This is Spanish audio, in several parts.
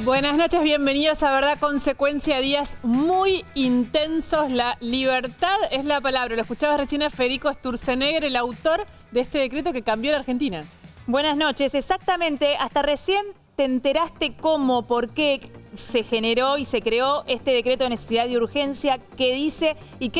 Buenas noches, bienvenidos a Verdad Consecuencia, días muy intensos. La libertad es la palabra. Lo escuchabas recién a Federico Sturzenegger, el autor de este decreto que cambió la Argentina. Buenas noches, exactamente. Hasta recién te enteraste cómo, por qué se generó y se creó este decreto de necesidad y urgencia, qué dice y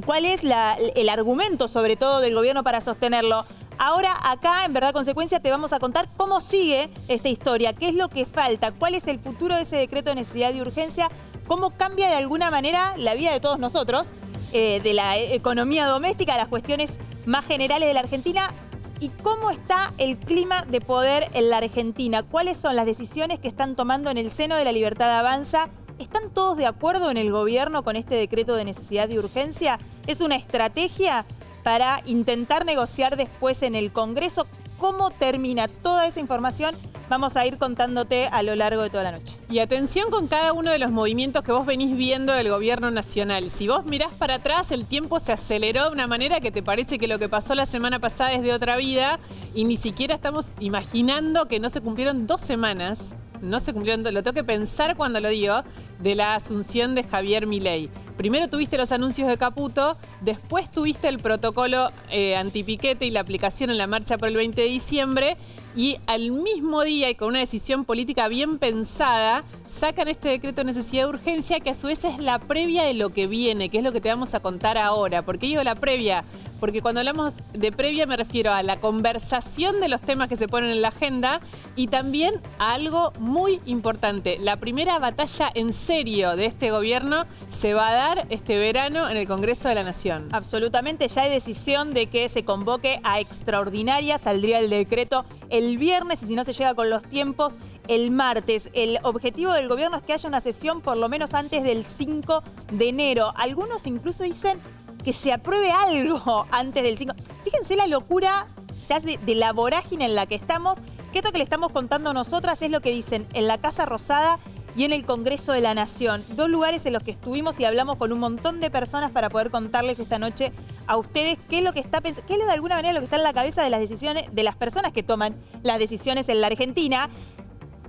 cuál es el argumento, sobre todo, del gobierno para sostenerlo. Ahora, acá, en Verdad Consecuencia, te vamos a contar cómo sigue esta historia, qué es lo que falta, cuál es el futuro de ese decreto de necesidad y urgencia, cómo cambia de alguna manera la vida de todos nosotros, de la economía doméstica, las cuestiones más generales de la Argentina, y cómo está el clima de poder en la Argentina, cuáles son las decisiones que están tomando en el seno de la Libertad Avanza. ¿Están todos de acuerdo en el gobierno con este decreto de necesidad y urgencia? ¿Es una estrategia para intentar negociar después en el Congreso? ¿Cómo termina toda esa información? Vamos a ir contándote a lo largo de toda la noche. Y atención con cada uno de los movimientos que vos venís viendo del gobierno nacional. Si vos mirás para atrás, el tiempo se aceleró de una manera que te parece que lo que pasó la semana pasada es de otra vida y ni siquiera estamos imaginando que no se cumplieron 2 semanas. No se cumplieron, lo tengo que pensar cuando lo digo, de la asunción de Javier Milei. Primero tuviste los anuncios de Caputo, después tuviste el protocolo antipiquete y la aplicación en la marcha por el 20 de diciembre y al mismo día y con una decisión política bien pensada, sacan este decreto de necesidad de urgencia que a su vez es la previa de lo que viene, que es lo que te vamos a contar ahora. ¿Por qué digo la previa? Porque cuando hablamos de previa me refiero a la conversación de los temas que se ponen en la agenda y también a algo muy importante. La primera batalla en serio de este gobierno se va a dar este verano en el Congreso de la Nación. Absolutamente, ya hay decisión de que se convoque a extraordinaria, saldría el decreto el viernes y si no se llega con los tiempos, el martes. El objetivo del gobierno es que haya una sesión por lo menos antes del 5 de enero. Algunos incluso dicen que se apruebe algo antes del 5. Fíjense la locura quizás de la vorágine en la que estamos, que esto que le estamos contando nosotras es lo que dicen en la Casa Rosada y en el Congreso de la Nación. 2 lugares en los que estuvimos y hablamos con un montón de personas para poder contarles esta noche a ustedes qué es lo que está pensando, qué es de alguna manera lo que está en la cabeza de las decisiones, de las personas que toman las decisiones en la Argentina.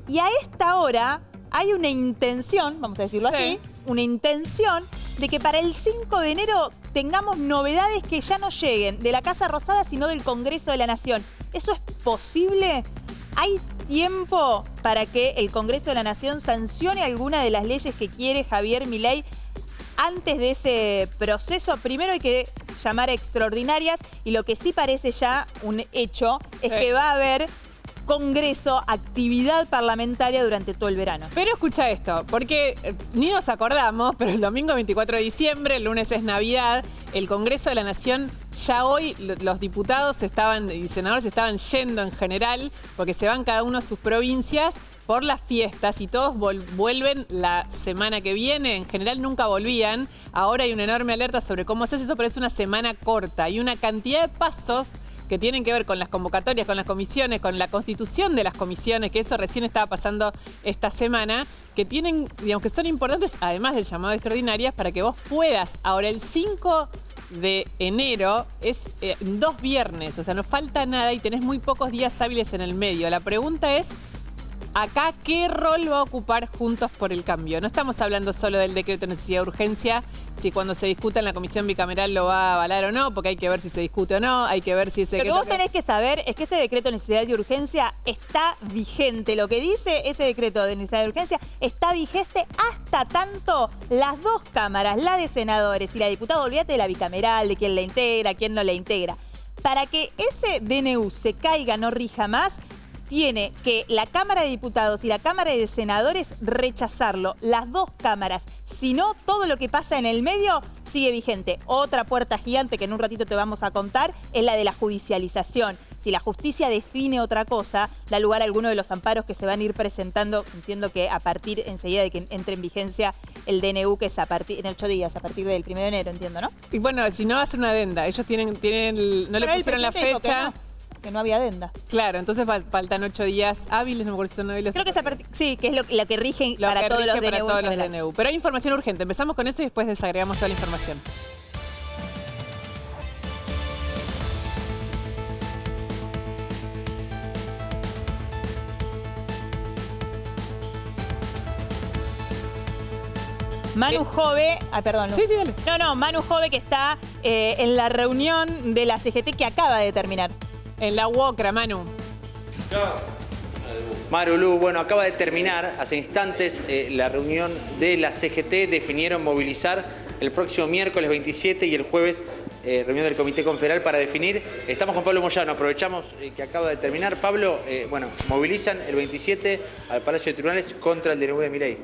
Y a esta hora hay una intención, vamos a decirlo así, una intención de que para el 5 de enero tengamos novedades que ya no lleguen de la Casa Rosada, sino del Congreso de la Nación. ¿Eso es posible? ¿Hay tiempo para que el Congreso de la Nación sancione alguna de las leyes que quiere Javier Milei antes de ese proceso? Primero hay que llamar a extraordinarias y lo que sí parece ya un hecho es que va a haber Congreso, actividad parlamentaria durante todo el verano. Pero escucha esto, porque ni nos acordamos, pero el domingo 24 de diciembre, el lunes es Navidad, el Congreso de la Nación, ya hoy los diputados y senadores estaban yendo en general, porque se van cada uno a sus provincias por las fiestas y todos vuelven la semana que viene. En general nunca volvían. Ahora hay una enorme alerta sobre cómo se hace eso, pero es una semana corta y una cantidad de pasos que tienen que ver con las convocatorias, con las comisiones, con la constitución de las comisiones, que eso recién estaba pasando esta semana, que tienen, digamos, que son importantes, además del llamado de extraordinarias, para que vos puedas, ahora el 5 de enero, es 2 viernes, o sea, no falta nada y tenés muy pocos días hábiles en el medio. La pregunta es, acá, ¿qué rol va a ocupar Juntos por el Cambio? No estamos hablando solo del decreto de necesidad de urgencia, si cuando se discuta en la comisión bicameral lo va a avalar o no, porque hay que ver si se discute o no, hay que ver si ese decreto... Lo que vos tenés que saber es que ese decreto de necesidad de urgencia está vigente. Lo que dice ese decreto de necesidad de urgencia está vigente hasta tanto las 2 cámaras, la de senadores y la de diputados, olvídate de la bicameral, de quién la integra, quién no la integra. Para que ese DNU se caiga, no rija más, tiene que la Cámara de Diputados y la Cámara de Senadores rechazarlo. Las 2 cámaras. Si no, todo lo que pasa en el medio sigue vigente. Otra puerta gigante que en un ratito te vamos a contar es la de la judicialización. Si la justicia define otra cosa, da lugar a alguno de los amparos que se van a ir presentando. Entiendo que a partir enseguida de que entre en vigencia el DNU, que es en 8 días, a partir del 1 de enero, entiendo, ¿no? Y bueno, si no va a ser una adenda. Ellos no le pusieron la fecha. Que no había adenda. Claro, entonces faltan 8 días hábiles, no me acuerdo si son hábiles. Creo que sí, que es lo que rige para todos los DNU. Pero hay información urgente. Empezamos con eso y después desagregamos toda la información. Manu Jove, perdón. Sí, dale. No, Manu Jove que está en la reunión de la CGT que acaba de terminar. En la UOCRA, Manu. Marulú, bueno, acaba de terminar hace instantes la reunión de la CGT. Definieron movilizar el próximo miércoles 27 y el jueves reunión del Comité Confederal para definir. Estamos con Pablo Moyano, aprovechamos que acaba de terminar. Pablo, movilizan el 27 al Palacio de Tribunales contra el DNU de Milei.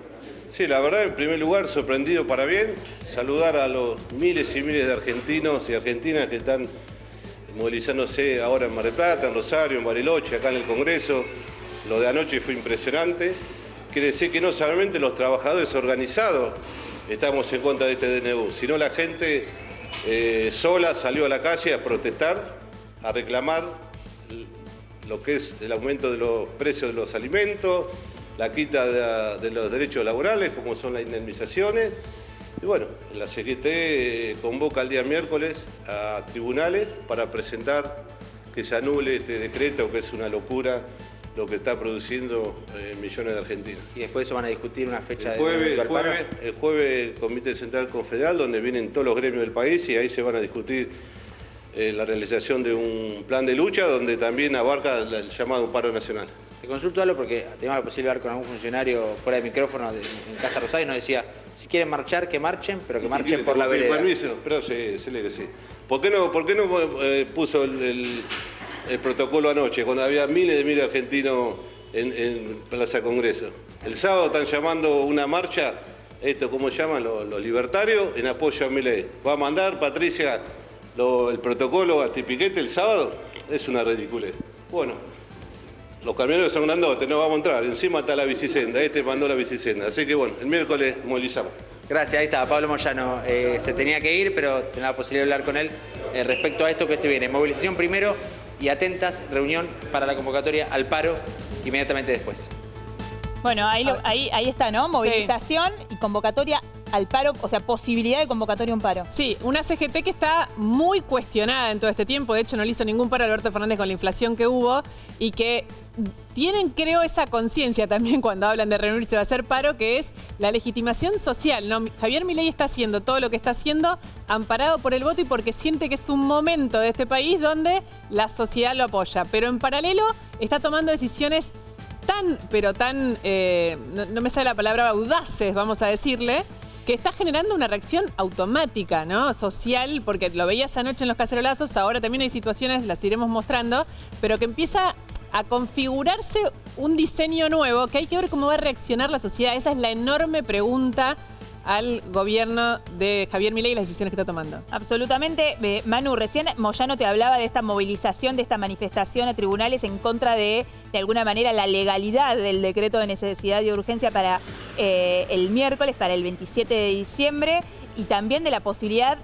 Sí, la verdad, en primer lugar, sorprendido para bien. Saludar a los miles y miles de argentinos y argentinas que están movilizándose ahora en Mar del Plata, en Rosario, en Bariloche, acá en el Congreso. Lo de anoche fue impresionante. Quiere decir que no solamente los trabajadores organizados estamos en contra de este DNU, sino la gente sola salió a la calle a protestar, a reclamar lo que es el aumento de los precios de los alimentos, la quita de los derechos laborales, como son las indemnizaciones. Y bueno, la CGT convoca el día miércoles a tribunales para presentar que se anule este decreto, que es una locura lo que está produciendo millones de argentinos. Y después eso van a discutir una fecha el jueves el Comité Central Confederal, donde vienen todos los gremios del país, y ahí se van a discutir la realización de un plan de lucha donde también abarca el llamado paro nacional. Te consulto algo porque teníamos la posibilidad de hablar con algún funcionario fuera de micrófono en Casa Rosada y nos decía, si quieren marchar, que marchen, pero que marchen por la vereda. Permiso, pero se le que sí. ¿Por qué no puso el protocolo anoche, cuando había miles de argentinos en Plaza Congreso? El sábado están llamando una marcha, ¿cómo llaman? Los libertarios, en apoyo a Milei. ¿Va a mandar, Patricia, el protocolo a Tipiquete el sábado? Es una ridiculez. Bueno, los camioneros son grandotes, no vamos a entrar. Encima está la bicisenda, mandó la bicisenda. Así que bueno, el miércoles movilizamos. Gracias, ahí está, Pablo Moyano. Se tenía que ir, pero tenía la posibilidad de hablar con él respecto a esto que se viene. Movilización primero y atentas, reunión para la convocatoria al paro inmediatamente después. Bueno, ahí está, ¿no? Movilización y convocatoria al paro, o sea, posibilidad de convocatoria a un paro. Sí, una CGT que está muy cuestionada en todo este tiempo. De hecho, no le hizo ningún paro a Alberto Fernández con la inflación que hubo y que tienen, creo, esa conciencia también cuando hablan de reunirse va a hacer paro, que es la legitimación social, ¿no? Javier Milei está haciendo todo lo que está haciendo amparado por el voto y porque siente que es un momento de este país donde la sociedad lo apoya. Pero en paralelo está tomando decisiones tan no me sale la palabra, audaces, vamos a decirle, que está generando una reacción automática, ¿no? Social, porque lo veías anoche en los cacerolazos, ahora también hay situaciones, las iremos mostrando, pero que empieza a configurarse un diseño nuevo, que hay que ver cómo va a reaccionar la sociedad. Esa es la enorme pregunta al gobierno de Javier Milei y las decisiones que está tomando. Absolutamente. Manu, recién Moyano te hablaba de esta movilización, de esta manifestación a tribunales en contra de alguna manera, la legalidad del decreto de necesidad y urgencia para el miércoles, para el 27 de diciembre, y también de la posibilidad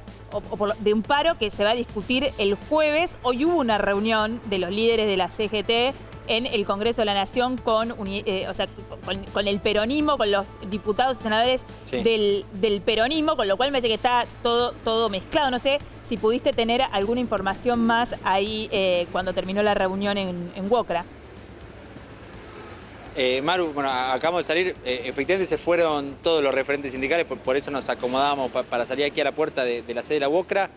de un paro que se va a discutir el jueves. Hoy hubo una reunión de los líderes de la CGT en el Congreso de la Nación con el peronismo, con los diputados y senadores del peronismo, con lo cual me parece que está todo mezclado. No sé si pudiste tener alguna información más ahí cuando terminó la reunión en UOCRA. Maru, bueno, acabamos de salir, efectivamente se fueron todos los referentes sindicales, por eso nos acomodamos para salir aquí a la puerta de la sede de la UOCRA.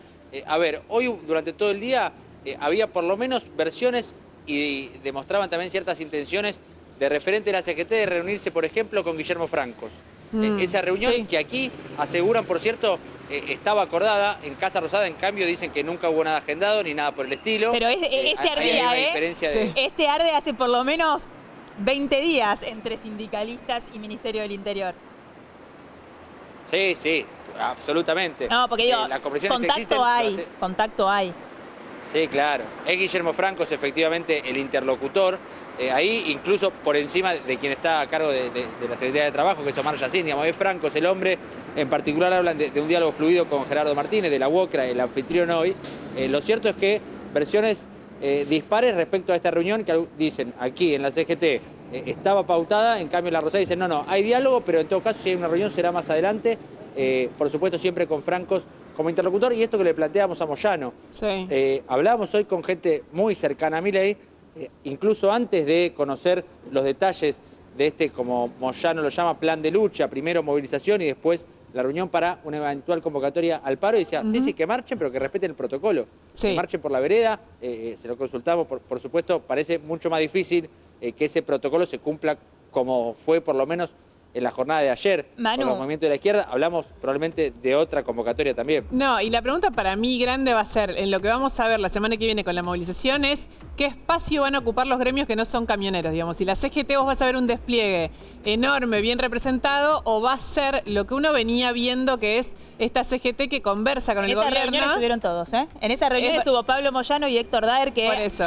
A ver, hoy durante todo el día había por lo menos versiones y demostraban también ciertas intenciones de referente de la CGT de reunirse, por ejemplo, con Guillermo Francos. Esa reunión que aquí aseguran, por cierto, estaba acordada en Casa Rosada, en cambio dicen que nunca hubo nada agendado ni nada por el estilo. Pero este ardía, Este arde hace por lo menos 20 días entre sindicalistas y Ministerio del Interior. Sí, absolutamente. No, porque digo, contacto hay. Sí, claro. Es Guillermo Francos, efectivamente, el interlocutor. Ahí, incluso por encima de quien está a cargo de la Secretaría de Trabajo, que es Omar Yacine, digamos, es Francos el hombre. En particular hablan de un diálogo fluido con Gerardo Martínez, de la UOCRA, el anfitrión hoy. Lo cierto es que versiones dispares respecto a esta reunión que dicen aquí en la CGT estaba pautada, en cambio en la Rosada dicen no, hay diálogo, pero en todo caso si hay una reunión será más adelante, por supuesto siempre con Francos como interlocutor. Y esto que le planteamos a Moyano, hablábamos hoy con gente muy cercana a Milei, incluso antes de conocer los detalles de como Moyano lo llama, plan de lucha, primero movilización y después la reunión para una eventual convocatoria al paro y decía, sí, que marchen, pero que respeten el protocolo, Sí. que marchen por la vereda, se lo consultamos, por supuesto, parece mucho más difícil que ese protocolo se cumpla como fue por lo menos en la jornada de ayer, Manu. con los movimientos de la izquierda, hablamos probablemente de otra convocatoria también. No, y la pregunta para mí grande va a ser, en lo que vamos a ver la semana que viene con la movilización es, ¿qué espacio van a ocupar los gremios que no son camioneros? Digamos, si la CGT vos vas a ver un despliegue enorme, bien representado, o va a ser lo que uno venía viendo, que es esta CGT que conversa con En el esa gobierno. reunión estuvieron todos, ¿eh? En esa reunión Es- estuvo Pablo Moyano y Héctor Daer, que Por eso.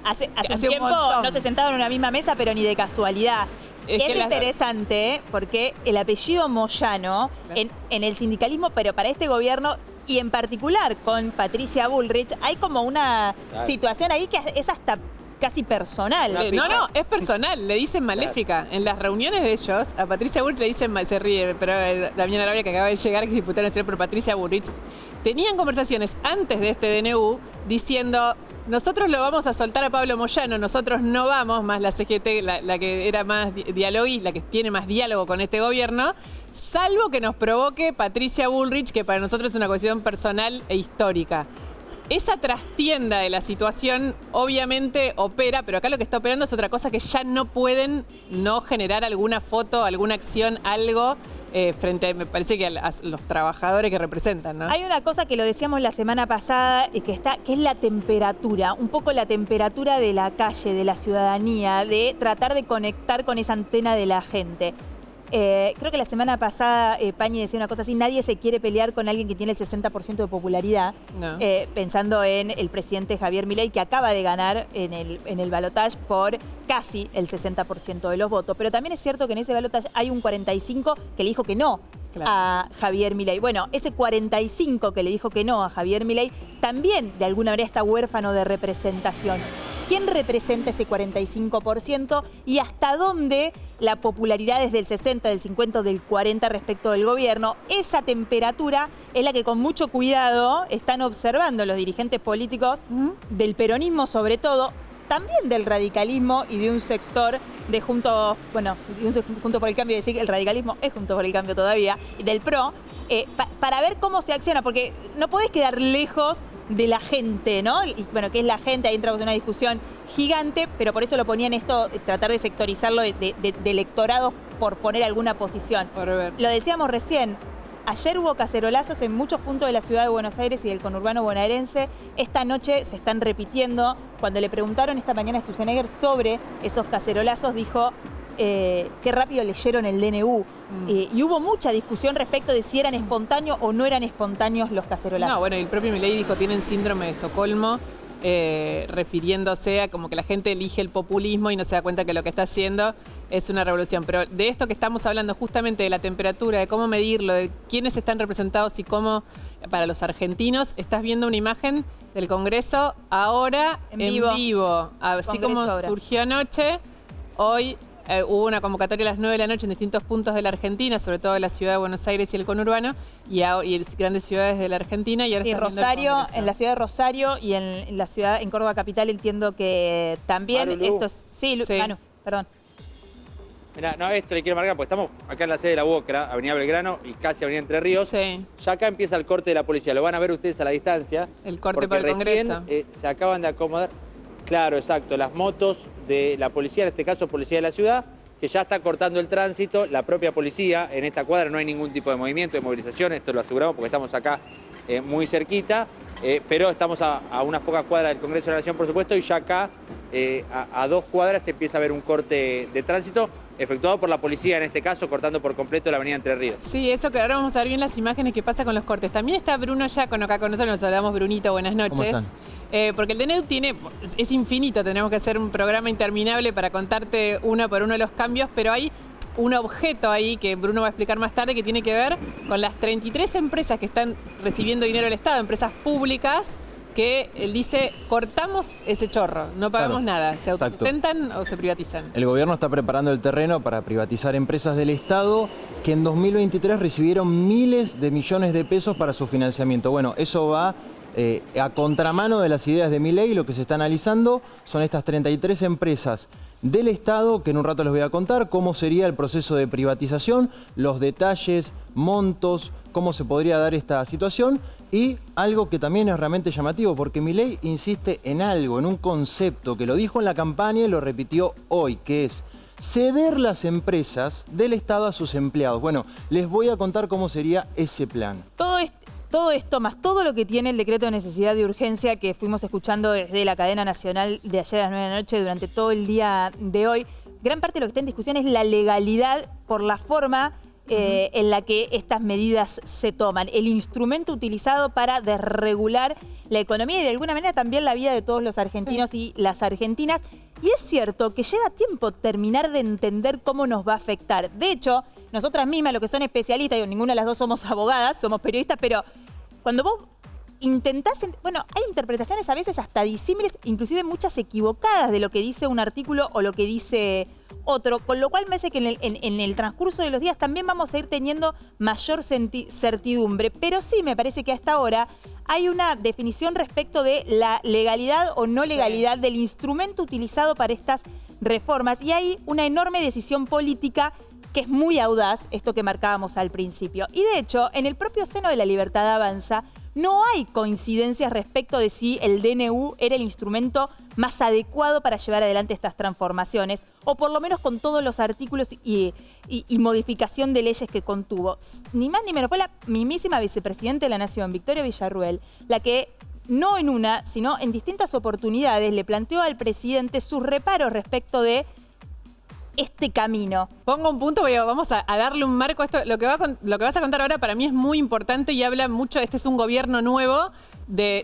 hace un Hace un tiempo montón. no se sentaban en una misma mesa, pero ni de casualidad. Es Es que las- interesante porque el apellido Moyano en el sindicalismo, pero para este gobierno y en particular con Patricia Bullrich, hay como una Claro. situación ahí que es hasta casi personal. No, es personal, le dicen maléfica. En las reuniones de ellos, a Patricia Bullrich le dicen, se ríe, pero Damián Arabia, que acaba de llegar, que es diputada nacional por Patricia Bullrich, tenían conversaciones antes de este DNU diciendo, nosotros lo vamos a soltar a Pablo Moyano, nosotros no vamos, más la CGT, la que era más dialoguista, la que tiene más diálogo con este gobierno, salvo que nos provoque Patricia Bullrich, que para nosotros es una cuestión personal e histórica. Esa trastienda de la situación obviamente opera, pero acá lo que está operando es otra cosa, que ya no pueden no generar alguna foto, alguna acción, algo frente, me parece que a los trabajadores que representan, ¿no? Hay una cosa que lo decíamos la semana pasada, que es la temperatura, un poco la temperatura de la calle, de la ciudadanía, de tratar de conectar con esa antena de la gente. Creo que la semana pasada Pañi decía una cosa así, nadie se quiere pelear con alguien que tiene el 60% de popularidad, No. pensando en el presidente Javier Milei, que acaba de ganar en el balotaje por casi el 60% de los votos. Pero también es cierto que en ese balotaje hay un 45% que le dijo que no a Javier Milei. Bueno, ese 45% que le dijo que no a Javier Milei también de alguna manera está huérfano de representación. ¿Quién representa ese 45% y hasta dónde la popularidad es del 60, del 50, del 40 respecto del gobierno? Esa temperatura es la que con mucho cuidado están observando los dirigentes políticos del peronismo sobre todo, también del radicalismo y de un sector de Juntos, bueno, Juntos por el Cambio, decir que el radicalismo es Juntos por el Cambio todavía, y del PRO, para ver cómo se acciona, porque no podés quedar lejos de la gente, ¿no? Y bueno, ¿qué es la gente? Ahí entramos en una discusión gigante, pero por eso lo ponían esto, tratar de sectorizarlo de electorados por poner alguna posición. Por ver. Lo decíamos recién, ayer hubo cacerolazos en muchos puntos de la ciudad de Buenos Aires y del conurbano bonaerense. Esta noche se están repitiendo. Cuando le preguntaron esta mañana a Sturzenegger sobre esos cacerolazos, dijo qué rápido leyeron el DNU. Y hubo mucha discusión respecto de si eran espontáneos o no eran espontáneos los cacerolazos. No, bueno, el propio Milei dijo, tienen síndrome de Estocolmo, refiriéndose a como que la gente elige el populismo y no se da cuenta que lo que está haciendo es una revolución. Pero de esto que estamos hablando justamente, de la temperatura, de cómo medirlo, de quiénes están representados y cómo, para los argentinos, estás viendo una imagen del Congreso ahora en vivo. Así Congreso como ahora. surgió anoche, hoy hubo una convocatoria a las 9 de la noche en distintos puntos de la Argentina, sobre todo en la ciudad de Buenos Aires y el conurbano, y grandes ciudades de la Argentina. Y ahora Y están viendo el Rosario, Congreso. en la ciudad de Rosario y en la ciudad, en Córdoba capital, entiendo que también Manu, Lu. esto es... Sí, Sí. Manu, perdón. Mirá, no, esto le quiero marcar, porque estamos acá en la sede de la UOCRA, Avenida Belgrano y casi Avenida Entre Ríos. Sí. Ya acá empieza el corte de la policía, lo van a ver ustedes a la distancia. El corte porque por el recién, Congreso. se acaban de acomodar, claro, exacto, las motos de la policía, en este caso policía de la ciudad, que ya está cortando el tránsito, la propia policía. En esta cuadra no hay ningún tipo de movimiento, de movilización, esto lo aseguramos porque estamos acá muy cerquita, pero estamos a unas pocas cuadras del Congreso de la Nación, por supuesto, y ya acá a 2 cuadras se empieza a ver un corte de tránsito efectuado por la policía, en este caso, cortando por completo la avenida Entre Ríos. Sí, eso que ahora vamos a ver bien las imágenes que pasa con los cortes. También está Bruno Giacono acá con nosotros, nos hablamos. Brunito, buenas noches. ¿Cómo están? Porque el DNU es infinito, tenemos que hacer un programa interminable para contarte uno por uno los cambios, pero hay un objeto ahí que Bruno va a explicar más tarde que tiene que ver con las 33 empresas que están recibiendo dinero del Estado, empresas públicas, que él dice, cortamos ese chorro, no pagamos Claro. nada, se autosustentan o se privatizan. El gobierno está preparando el terreno para privatizar empresas del Estado que en 2023 recibieron miles de millones de pesos para su financiamiento. Bueno, eso va a contramano de las ideas de Milei. Lo que se está analizando son estas 33 empresas del Estado, que en un rato les voy a contar cómo sería el proceso de privatización, los detalles, montos, cómo se podría dar esta situación y algo que también es realmente llamativo, porque Milei insiste en algo, en un concepto que lo dijo en la campaña y lo repitió hoy, que es ceder las empresas del Estado a sus empleados. Bueno, les voy a contar cómo sería ese plan. Todo esto, más todo lo que tiene el decreto de necesidad de urgencia que fuimos escuchando desde la cadena nacional de ayer a las 9 de la noche durante todo el día de hoy, gran parte de lo que está en discusión es la legalidad por la forma en la que estas medidas se toman. El instrumento utilizado para desregular la economía y de alguna manera también la vida de todos los argentinos y las argentinas. Y es cierto que lleva tiempo terminar de entender cómo nos va a afectar. De hecho, nosotras mismas, lo que son especialistas, digo, ninguna de las dos somos abogadas, somos periodistas, pero cuando vos intentás... Bueno, hay interpretaciones a veces hasta disímiles, inclusive muchas equivocadas de lo que dice un artículo o lo que dice otro, con lo cual me parece que en el transcurso de los días también vamos a ir teniendo mayor certidumbre. Pero sí me parece que hasta ahora hay una definición respecto de la legalidad o no legalidad del instrumento utilizado para estas reformas. Y hay una enorme decisión política que es muy audaz, esto que marcábamos al principio. Y de hecho, en el propio seno de La Libertad Avanza, no hay coincidencias respecto de si el DNU era el instrumento más adecuado para llevar adelante estas transformaciones, o por lo menos con todos los artículos y modificación de leyes que contuvo. Ni más ni menos, fue la mismísima vicepresidenta de la Nación, Victoria Villarruel, la que no en una, sino en distintas oportunidades le planteó al presidente sus reparos respecto de este camino. Pongo un punto, vamos a darle un marco a esto. Lo que vas a contar ahora para mí es muy importante y habla mucho. Este es un gobierno nuevo,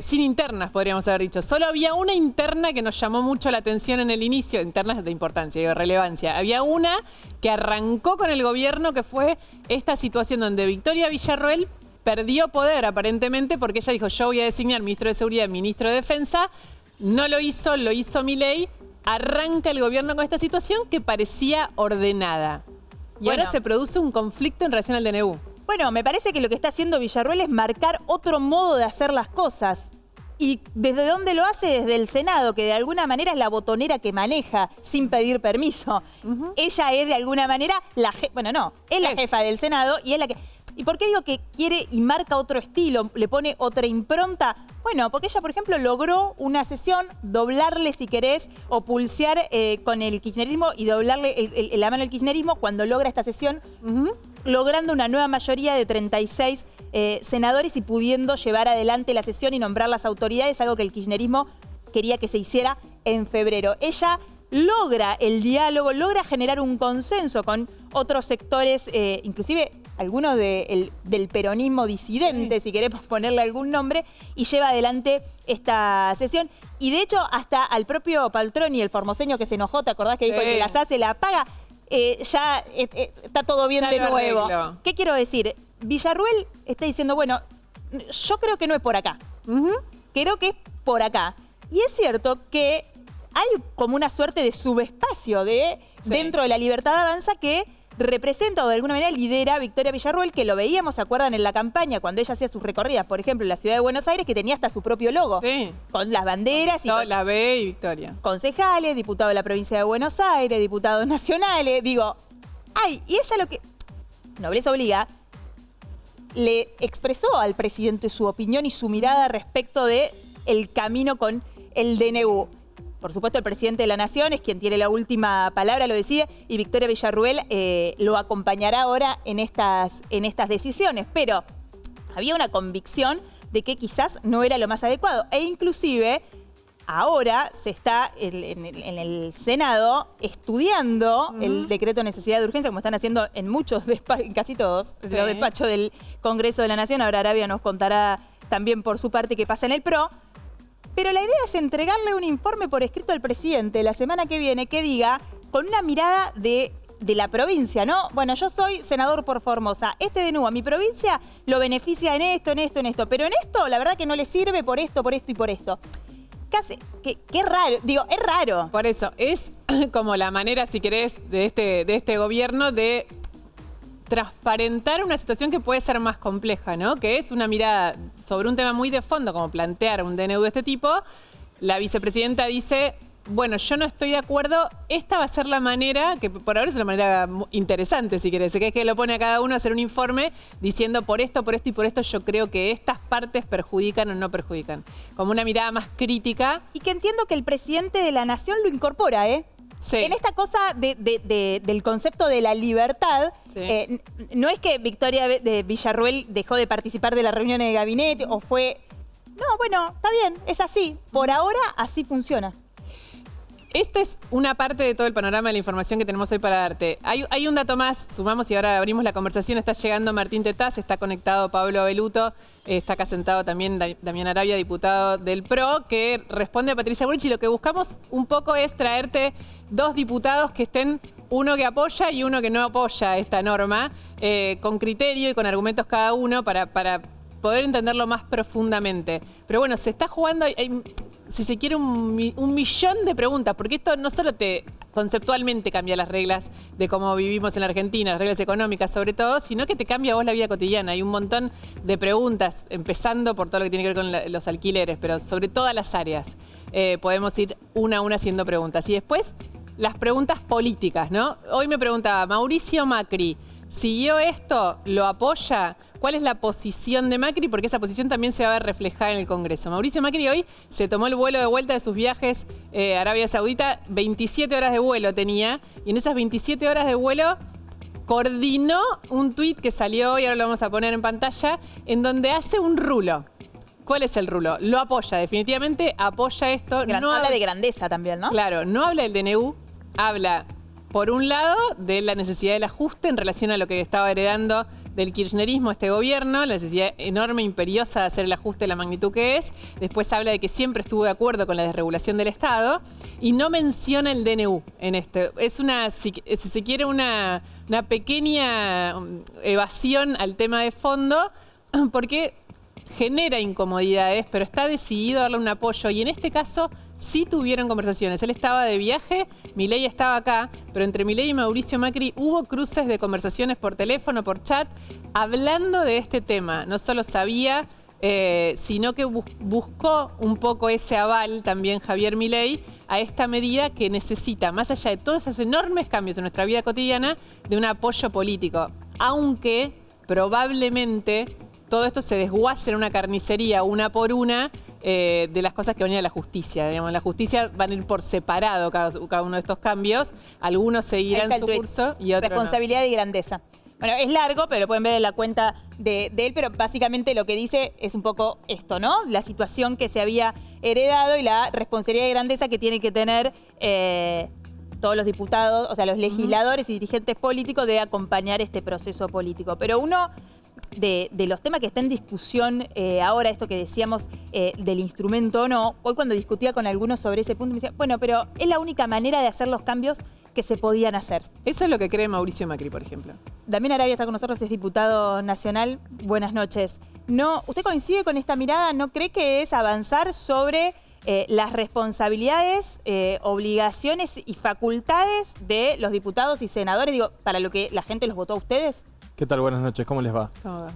sin internas, podríamos haber dicho. Solo había una interna que nos llamó mucho la atención en el inicio, internas de importancia, de relevancia. Había una que arrancó con el gobierno, que fue esta situación donde Victoria Villarruel perdió poder aparentemente porque ella dijo: yo voy a designar ministro de Seguridad, ministro de Defensa. No lo hizo, lo hizo Milei. Arranca el gobierno con esta situación que parecía ordenada. Y ahora se produce un conflicto en relación al DNU. Bueno, me parece que lo que está haciendo Villarruel es marcar otro modo de hacer las cosas. ¿Y desde dónde lo hace? Desde el Senado, que de alguna manera es la botonera que maneja sin pedir permiso. Ella es de alguna manera la jefa del Senado y es la que... ¿Y por qué digo que quiere y marca otro estilo, le pone otra impronta? Bueno, porque ella, por ejemplo, logró una sesión, doblarle, si querés, o pulsear con el kirchnerismo y doblarle la mano al kirchnerismo cuando logra esta sesión, logrando una nueva mayoría de 36 senadores y pudiendo llevar adelante la sesión y nombrar las autoridades, algo que el kirchnerismo quería que se hiciera en febrero. Ella logra el diálogo, logra generar un consenso con otros sectores, inclusive algunos del peronismo disidente, si queremos ponerle algún nombre, y lleva adelante esta sesión. Y de hecho, hasta al propio Paltroni, el formoseño que se enojó, ¿te acordás que dijo que las hace, la paga? Ya está todo bien de nuevo. Arreglo. ¿Qué quiero decir? Villarruel está diciendo, bueno, yo creo que no es por acá. Creo que es por acá. Y es cierto que hay como una suerte de subespacio dentro de La Libertad Avanza que representa o de alguna manera lidera Victoria Villarruel, que lo veíamos, ¿se acuerdan? En la campaña, cuando ella hacía sus recorridas, por ejemplo, en la ciudad de Buenos Aires, que tenía hasta su propio logo. Sí. Con las banderas. La B y Victoria. Concejales, diputado de la provincia de Buenos Aires, diputados nacionales. Digo, y ella lo que... Nobleza obliga, le expresó al presidente su opinión y su mirada respecto de el camino con el DNU. Por supuesto, el presidente de la Nación es quien tiene la última palabra, lo decide, y Victoria Villarruel lo acompañará ahora en estas decisiones. Pero había una convicción de que quizás no era lo más adecuado. E inclusive, ahora se está en el Senado estudiando el decreto de necesidad de urgencia, como están haciendo en muchos despachos, casi todos, los despachos del Congreso de la Nación. Ahora Arabia nos contará también por su parte qué pasa en el PRO. Pero la idea es entregarle un informe por escrito al presidente la semana que viene que diga, con una mirada de la provincia, ¿no? Bueno, yo soy senador por Formosa. Este DNU a mi provincia lo beneficia en esto. Pero en esto, la verdad que no le sirve por esto y por esto. Casi, qué raro. Digo, es raro. Por eso, es como la manera, si querés, de este gobierno de transparentar una situación que puede ser más compleja, ¿no? Que es una mirada sobre un tema muy de fondo, como plantear un DNU de este tipo. La vicepresidenta dice, bueno, yo no estoy de acuerdo, esta va a ser la manera, que por ahora es una manera interesante, si querés, que es que lo pone a cada uno a hacer un informe diciendo por esto y por esto yo creo que estas partes perjudican o no perjudican. Como una mirada más crítica. Y que entiendo que el presidente de la Nación lo incorpora, ¿eh? Sí. En esta cosa del concepto de la libertad, Sí. no es que Victoria de Villarruel dejó de participar de las reuniones de gabinete o fue... No, bueno, está bien, es así. Por ahora, así funciona. Esta es una parte de todo el panorama de la información que tenemos hoy para darte. Hay un dato más, sumamos y ahora abrimos la conversación. Está llegando Martín Tetaz, está conectado Pablo Beluto, está acá sentado también Damián Arabia, diputado del PRO, que responde a Patricia Bullrich. Y lo que buscamos un poco es traerte dos diputados que estén, uno que apoya y uno que no apoya esta norma, con criterio y con argumentos cada uno para poder entenderlo más profundamente. Pero bueno, se está jugando, si se quiere, un millón de preguntas, porque esto no solo conceptualmente cambia las reglas de cómo vivimos en la Argentina, las reglas económicas sobre todo, sino que te cambia a vos la vida cotidiana. Hay un montón de preguntas, empezando por todo lo que tiene que ver con los alquileres, pero sobre todas las áreas. Podemos ir una a una haciendo preguntas. Y después, las preguntas políticas, ¿no? Hoy me preguntaba, Mauricio Macri, ¿siguió esto? ¿Lo apoya? ¿Cuál es la posición de Macri? Porque esa posición también se va a ver reflejada en el Congreso. Mauricio Macri hoy se tomó el vuelo de vuelta de sus viajes a Arabia Saudita. 27 horas de vuelo tenía. Y en esas 27 horas de vuelo coordinó un tuit que salió hoy, ahora lo vamos a poner en pantalla, en donde hace un rulo. ¿Cuál es el rulo? Lo apoya, definitivamente apoya esto. Habla de grandeza también, ¿no? Claro, no habla del DNU, habla, por un lado, de la necesidad del ajuste en relación a lo que estaba heredando del kirchnerismo este gobierno, la necesidad enorme, imperiosa de hacer el ajuste de la magnitud que es. Después habla de que siempre estuvo de acuerdo con la desregulación del Estado y no menciona el DNU en este. Es una, si se quiere, una pequeña evasión al tema de fondo, porque genera incomodidades, pero está decidido a darle un apoyo. Y en este caso sí tuvieron conversaciones. Él estaba de viaje, Milei estaba acá, pero entre Milei y Mauricio Macri hubo cruces de conversaciones por teléfono, por chat, hablando de este tema. No solo sabía, sino que buscó un poco ese aval también Javier Milei a esta medida que necesita, más allá de todos esos enormes cambios en nuestra vida cotidiana, de un apoyo político. Aunque probablemente todo esto se desguace en una carnicería, una por una, de las cosas que van a ir a la justicia. Digamos, la justicia van a ir por separado cada uno de estos cambios. Algunos seguirán su curso y otros responsabilidad y grandeza. Bueno, es largo, pero lo pueden ver en la cuenta de él, pero básicamente lo que dice es un poco esto, ¿no? La situación que se había heredado y la responsabilidad y grandeza que tienen que tener todos los diputados, o sea, los legisladores y dirigentes políticos de acompañar este proceso político. Pero uno de los temas que está en discusión ahora, esto que decíamos del instrumento o no, hoy cuando discutía con algunos sobre ese punto me decía, bueno, pero es la única manera de hacer los cambios que se podían hacer. Eso es lo que cree Mauricio Macri, por ejemplo. Damián Arabia está con nosotros, es diputado nacional. Buenas noches. No, ¿usted coincide con esta mirada? ¿No cree que es avanzar sobre las responsabilidades, obligaciones y facultades de los diputados y senadores, digo, para lo que la gente los votó a ustedes? ¿Qué tal? Buenas noches, ¿cómo les va? ¿Cómo va?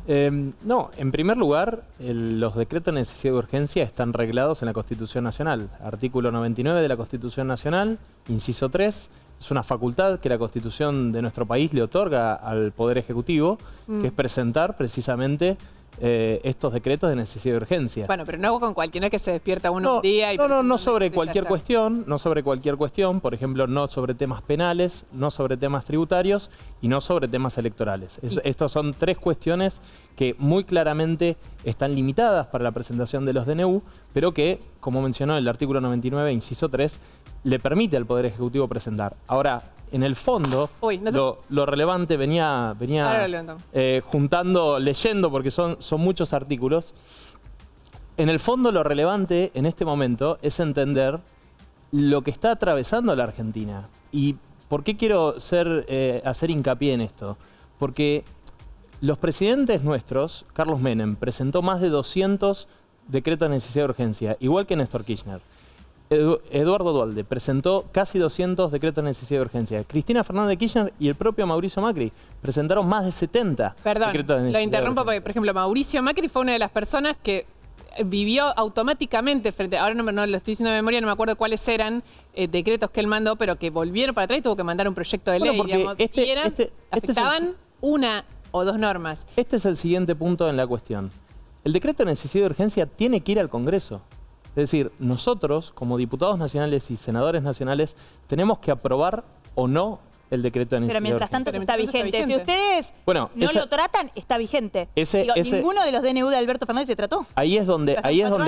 No, en primer lugar, los decretos de necesidad de urgencia están reglados en la Constitución Nacional. Artículo 99 de la Constitución Nacional, inciso 3, es una facultad que la Constitución de nuestro país le otorga al Poder Ejecutivo, que es presentar precisamente estos decretos de necesidad de urgencia. Bueno, pero no con cualquiera que se despierta uno un día y... No sobre cualquier cuestión, no sobre cualquier cuestión, por ejemplo, no sobre temas penales, no sobre temas tributarios y no sobre temas electorales. Estas son tres cuestiones que muy claramente están limitadas para la presentación de los DNU, pero que, como mencionó el artículo 99, inciso 3, le permite al Poder Ejecutivo presentar. Ahora, en el fondo, lo relevante venía juntando, leyendo, porque son muchos artículos. En el fondo, lo relevante en este momento es entender lo que está atravesando la Argentina. ¿Y por qué quiero hacer hincapié en esto? Porque los presidentes nuestros, Carlos Menem, presentó más de 200 decretos de necesidad de urgencia, igual que Néstor Kirchner. Eduardo Duhalde presentó casi 200 decretos de necesidad de urgencia. Cristina Fernández de Kirchner y el propio Mauricio Macri presentaron más de 70 decretos de necesidad de urgencia. Lo interrumpo porque, por ejemplo, Mauricio Macri fue una de las personas que vivió automáticamente frente, ahora no lo estoy diciendo de memoria, no me acuerdo cuáles eran decretos que él mandó, pero que volvieron para atrás y tuvo que mandar un proyecto de ley, porque digamos, y afectaban una o dos normas. Este es el siguiente punto en la cuestión. El decreto de necesidad de urgencia tiene que ir al Congreso. Es decir, nosotros, como diputados nacionales y senadores nacionales, tenemos que aprobar o no el decreto de necesidad Pero mientras de urgencia. tanto está vigente. Si ustedes no lo tratan, está vigente. Ninguno de los DNU de Alberto Fernández se trató. Ahí es donde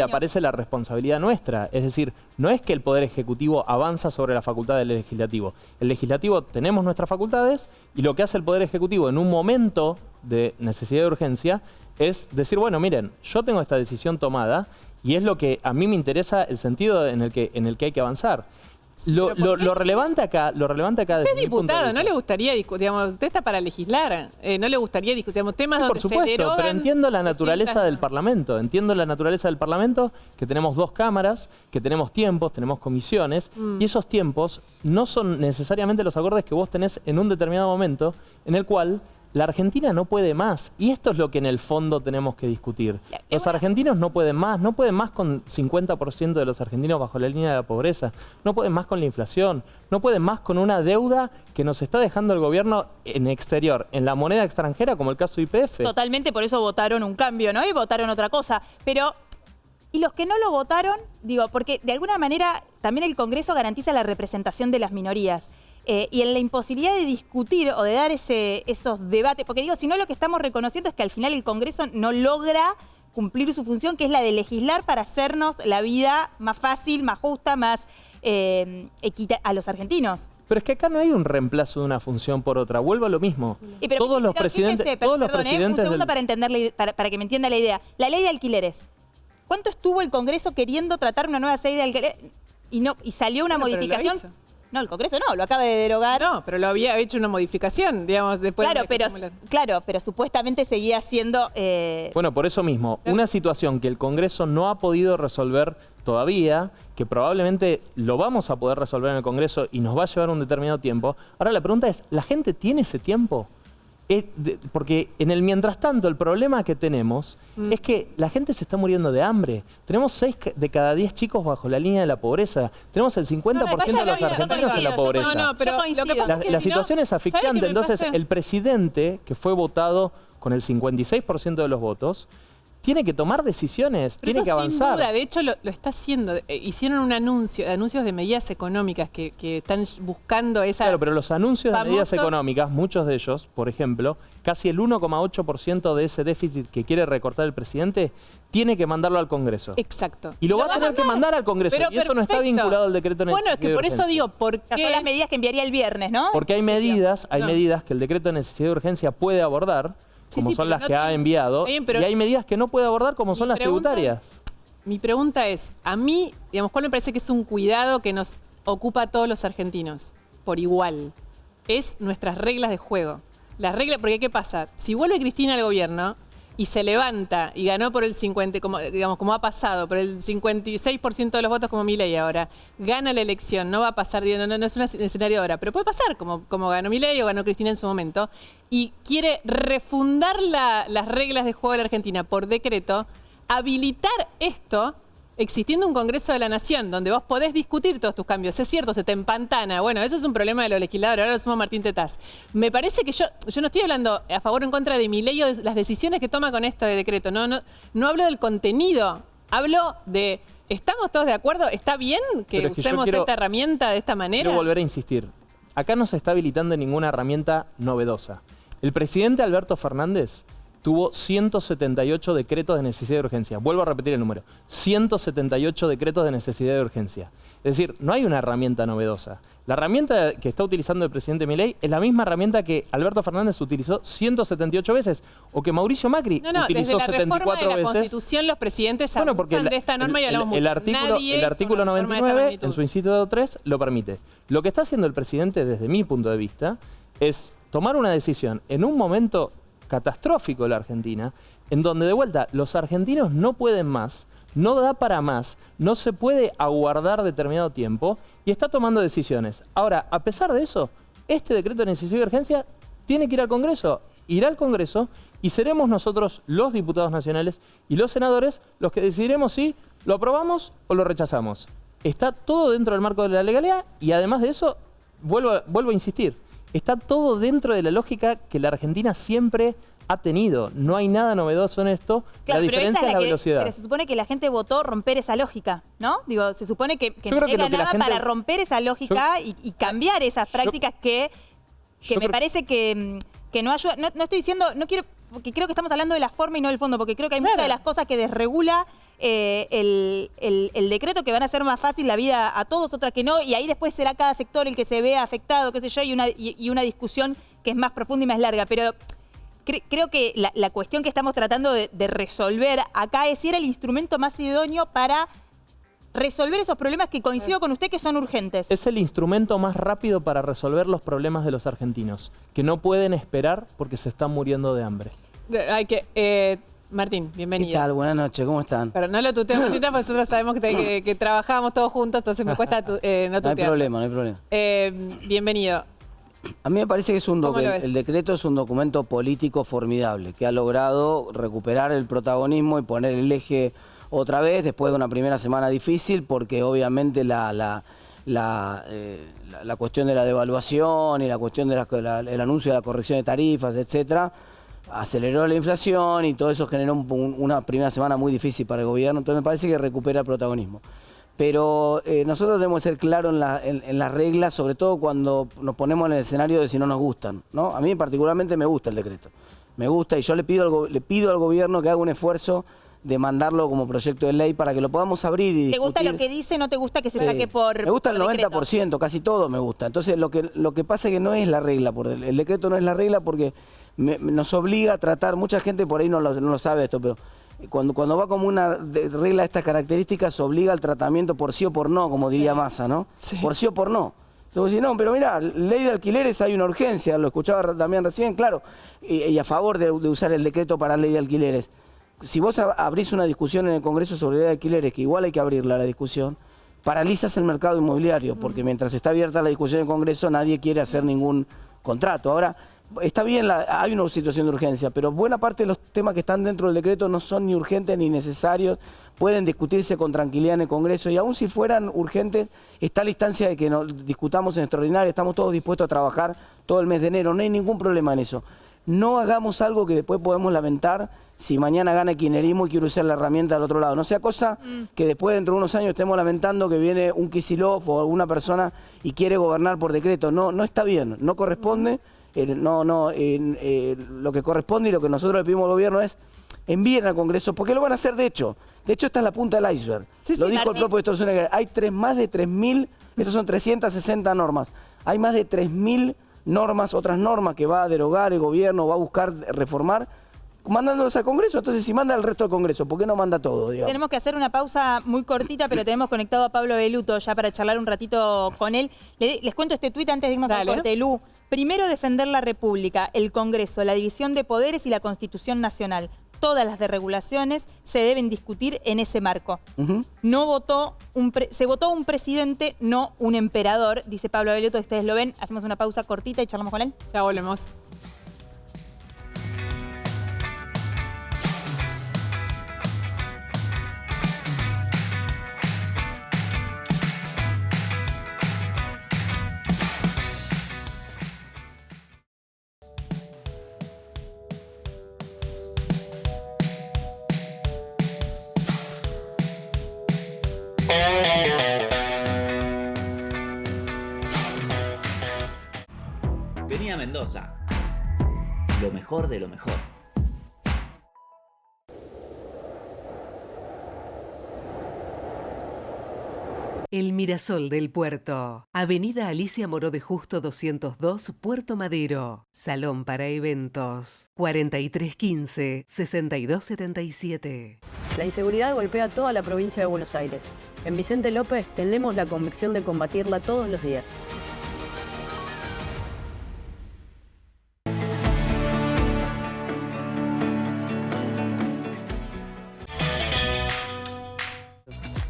aparece la responsabilidad nuestra. Es decir, no es que el Poder Ejecutivo avanza sobre la facultad del Legislativo. El Legislativo tenemos nuestras facultades y lo que hace el Poder Ejecutivo en un momento de necesidad de urgencia es decir, bueno, miren, yo tengo esta decisión tomada y es lo que a mí me interesa, el sentido en el que hay que avanzar. Lo relevante acá usted es diputado, ¿no le gustaría discutir? Digamos, usted está para legislar, ¿no le gustaría discutir temas donde se derogan? Por supuesto, pero entiendo la naturaleza del Parlamento. Entiendo la naturaleza del Parlamento, que tenemos dos cámaras, que tenemos tiempos, tenemos comisiones, y esos tiempos no son necesariamente los acordes que vos tenés en un determinado momento en el cual la Argentina no puede más. Y esto es lo que en el fondo tenemos que discutir. Los argentinos no pueden más con 50% de los argentinos bajo la línea de la pobreza. No pueden más con la inflación. No pueden más con una deuda que nos está dejando el gobierno en exterior, en la moneda extranjera, como el caso YPF. Totalmente, por eso votaron un cambio, ¿no? Y votaron otra cosa. Pero, ¿y los que no lo votaron? Digo, porque de alguna manera también el Congreso garantiza la representación de las minorías. Y en la imposibilidad de discutir o de dar esos debates, porque digo, si no lo que estamos reconociendo es que al final el Congreso no logra cumplir su función, que es la de legislar para hacernos la vida más fácil, más justa, más a los argentinos. Pero es que acá no hay un reemplazo de una función por otra. Vuelvo a lo mismo. Todos los presidentes un segundo para que me entienda la idea. La ley de alquileres. ¿Cuánto estuvo el Congreso queriendo tratar una nueva ley de alquileres? Y salió una modificación. No, el Congreso no, lo acaba de derogar. No, pero lo había hecho una modificación, digamos, después pero supuestamente seguía siendo... Bueno, por eso mismo, una situación que el Congreso no ha podido resolver todavía, que probablemente lo vamos a poder resolver en el Congreso y nos va a llevar un determinado tiempo. Ahora la pregunta es, ¿la gente tiene ese tiempo? Porque en el mientras tanto el problema que tenemos es que la gente se está muriendo de hambre. Tenemos 6 de cada 10 chicos bajo la línea de la pobreza. Tenemos el 50% de los argentinos en la pobreza. La situación es asfixiante. Entonces el presidente, que fue votado con el 56% de los votos, tiene que tomar decisiones, tiene que avanzar. Sin duda, de hecho lo está haciendo. Hicieron un anuncios de medidas económicas que están buscando esa... Claro, pero los anuncios de medidas económicas, muchos de ellos, por ejemplo, casi el 1,8% de ese déficit que quiere recortar el presidente, tiene que mandarlo al Congreso. Exacto. Y lo va a tener que mandar al Congreso. Y eso no está vinculado al decreto de necesidad. Bueno, es que por eso digo, ¿por qué? Son las medidas que enviaría el viernes, ¿no? Porque hay medidas que el decreto de necesidad de urgencia puede abordar, como son las que ha enviado, y hay medidas que no puede abordar, como son las tributarias. Mi pregunta es, a mí, digamos, ¿cuál me parece que es un cuidado que nos ocupa a todos los argentinos? Por igual. Es nuestras reglas de juego. Las reglas, porque ¿qué pasa? Si vuelve Cristina al gobierno y se levanta y ganó por el 50, como ha pasado, por el 56% de los votos como Milei ahora, gana la elección, no va a pasar, no es un escenario ahora, pero puede pasar, como ganó Milei o ganó Cristina en su momento, y quiere refundar las reglas de juego de la Argentina por decreto, habilitar esto, existiendo un Congreso de la Nación, donde vos podés discutir todos tus cambios. Es cierto, se te empantana. Bueno, eso es un problema de los legisladores. Ahora lo suma Martín Tetaz. Me parece que yo no estoy hablando a favor o en contra de Milei o de las decisiones que toma con esto de decreto. No hablo del contenido. Hablo de, ¿estamos todos de acuerdo? ¿Está bien que usemos esta herramienta de esta manera? Quiero volver a insistir. Acá no se está habilitando ninguna herramienta novedosa. El presidente Alberto Fernández tuvo 178 decretos de necesidad de urgencia. Vuelvo a repetir el número. 178 decretos de necesidad de urgencia. Es decir, no hay una herramienta novedosa. La herramienta que está utilizando el presidente Milei es la misma herramienta que Alberto Fernández utilizó 178 veces o que Mauricio Macri utilizó 74 veces. Desde la reforma de la Constitución los presidentes abusan de esta norma y hablamos mucho. El artículo 99 en su inciso 3 lo permite. Lo que está haciendo el presidente desde mi punto de vista es tomar una decisión en un momento catastrófico de la Argentina, en donde de vuelta los argentinos no pueden más, no da para más, no se puede aguardar determinado tiempo y está tomando decisiones. Ahora, a pesar de eso, este decreto de necesidad de urgencia tiene que ir al Congreso, irá al Congreso Y seremos nosotros, los diputados nacionales y los senadores, los que decidiremos si lo aprobamos o lo rechazamos. Está todo dentro del marco de la legalidad y además de eso, vuelvo a insistir, está todo dentro de la lógica que la Argentina siempre ha tenido. No hay nada novedoso en esto. Claro, la diferencia es la velocidad. Pero se supone que la gente votó romper esa lógica, ¿no? Digo, se supone que Yo creo que lo que la gente- para romper esa lógica y cambiar esas prácticas que me parece que no ayuda. No estoy diciendo, no quiero, porque creo que estamos hablando de la forma y no del fondo, porque creo que hay muchas de las cosas que desregula el decreto que van a hacer más fácil la vida a todos, otras que no, y ahí después será cada sector el que se vea afectado, qué sé yo, y una discusión que es más profunda y más larga. Pero creo que la cuestión que estamos tratando de resolver acá es si era el instrumento más idóneo para resolver esos problemas que coincido con usted que son urgentes. Es el instrumento más rápido para resolver los problemas de los argentinos, que no pueden esperar porque se están muriendo de hambre. Hay que... Martín, bienvenido. ¿Qué tal? Buenas noches, ¿cómo están? Pero no lo tuteo, Martita, porque nosotros sabemos que trabajábamos todos juntos, entonces me cuesta no tutear. No hay problema, no hay problema. Bienvenido. A mí me parece que es ¿Cómo lo ves? el decreto es un documento político formidable, que ha logrado recuperar el protagonismo y poner el eje otra vez, después de una primera semana difícil, porque obviamente la cuestión de la devaluación y la cuestión el anuncio de la corrección de tarifas, etcétera, aceleró la inflación y todo eso generó una primera semana muy difícil para el gobierno. Entonces me parece que recupera el protagonismo. Pero nosotros debemos ser claros en las reglas, sobre todo cuando nos ponemos en el escenario de si no nos gustan, ¿no? A mí particularmente me gusta el decreto. Me gusta y yo le pido al gobierno que haga un esfuerzo de mandarlo como proyecto de ley para que lo podamos abrir y ¿Te discutir. gusta lo que dice? ¿No te gusta que se saque por Me gusta el por decreto? 90%, casi todo me gusta. Entonces lo que pasa es que no es la regla, el decreto no es la regla porque nos obliga a tratar, mucha gente por ahí no lo sabe esto, pero cuando va como una regla de estas características, obliga al tratamiento por sí o por no, como diría Massa, ¿no? Sí. Por sí o por no. Entonces, no, pero mira, ley de alquileres hay una urgencia, lo escuchaba también recién, claro, y a favor de usar el decreto para ley de alquileres. Si vos abrís una discusión en el Congreso sobre ley de alquileres, que igual hay que abrirla la discusión, paralizas el mercado inmobiliario, porque mientras está abierta la discusión en el Congreso nadie quiere hacer ningún contrato. Ahora, está bien, hay una situación de urgencia, pero buena parte de los temas que están dentro del decreto no son ni urgentes ni necesarios, pueden discutirse con tranquilidad en el Congreso y aún si fueran urgentes, está la instancia de que nos discutamos en extraordinario, estamos todos dispuestos a trabajar todo el mes de enero, no hay ningún problema en eso. No hagamos algo que después podemos lamentar si mañana gana el kirchnerismo y quiere usar la herramienta del otro lado. No sea cosa que después dentro de unos años estemos lamentando que viene un Kicillof o alguna persona y quiere gobernar por decreto. No está bien, no corresponde. Lo que corresponde y lo que nosotros le pedimos al gobierno es envíen al Congreso, porque lo van a hacer de hecho. De hecho, esta es la punta del iceberg. Lo dijo el propio Héctor Zúñiga. Hay más de 3.000, estos son 360 normas. Hay más de 3.000 normas, otras normas que va a derogar el gobierno, va a buscar reformar, mandándolos al Congreso. Entonces, si manda al resto del Congreso, ¿por qué no manda todo, digamos? Tenemos que hacer una pausa muy cortita, pero tenemos conectado a Pablo Beluto ya para charlar un ratito con él. Les cuento este tuit antes de irnos al corte. Lu, primero defender la República, el Congreso, la división de poderes y la Constitución Nacional. Todas las desregulaciones se deben discutir en ese marco. Se votó un presidente, no un emperador, dice Pablo Beluto. Ustedes lo ven. Hacemos una pausa cortita y charlamos con él. Ya volvemos. Vení a Mendoza. Lo mejor de lo mejor. El Mirasol del Puerto. Avenida Alicia Moró de Justo 202, Puerto Madero. Salón para eventos. 4315-6277. La inseguridad golpea toda la provincia de Buenos Aires. En Vicente López tenemos la convicción de combatirla todos los días.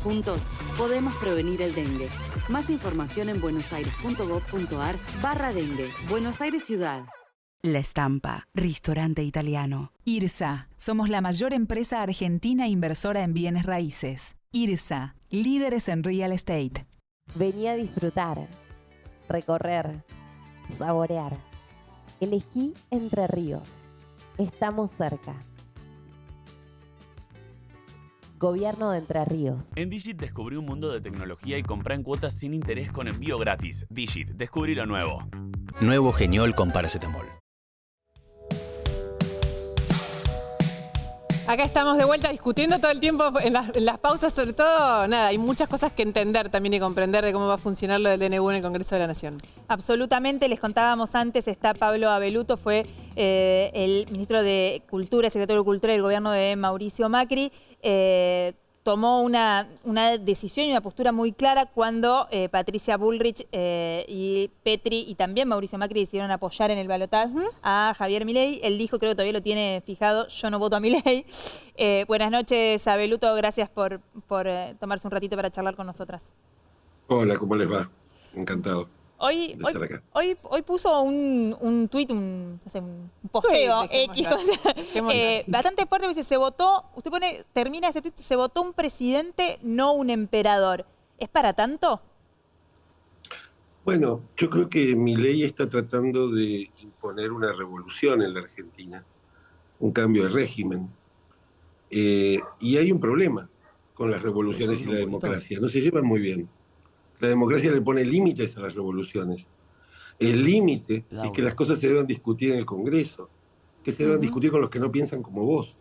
Juntos podemos prevenir el dengue. Más información en buenosaires.gov.ar/dengue. Buenos Aires Ciudad. La Estampa, ristorante italiano. IRSA, somos la mayor empresa argentina inversora en bienes raíces. IRSA, líderes en real estate. Vení a disfrutar, recorrer, saborear. Elegí Entre Ríos. Estamos cerca. Gobierno de Entre Ríos. En Digit descubrí un mundo de tecnología y comprá en cuotas sin interés con envío gratis. Digit, descubrí lo nuevo. Nuevo Geniol con paracetamol. Acá estamos de vuelta discutiendo todo el tiempo en las pausas, sobre todo, nada, hay muchas cosas que entender también y comprender de cómo va a funcionar lo del DNU en el Congreso de la Nación. Absolutamente, les contábamos antes, está Pablo Abeluto, fue el ministro de Cultura, secretario de Cultura del gobierno de Mauricio Macri. Tomó una decisión y una postura muy clara cuando Patricia Bullrich y Petri y también Mauricio Macri decidieron apoyar en el balotaje a Javier Milei. Él dijo, creo que todavía lo tiene fijado, yo no voto a Milei. Buenas noches, Abeluto, gracias por tomarse un ratito para charlar con nosotras. Hola, ¿cómo les va? Encantado. Hoy puso un tuit, un posteo X, bastante fuerte, dice, se votó, usted termina ese tuit, se votó un presidente, no un emperador. ¿Es para tanto? Bueno, yo creo que Milei está tratando de imponer una revolución en la Argentina, un cambio de régimen. Y hay un problema con las revoluciones y la democracia, no se llevan muy bien. La democracia le pone límites a las revoluciones. El límite es que las cosas se deban discutir en el Congreso, que se deban discutir con los que no piensan como vos.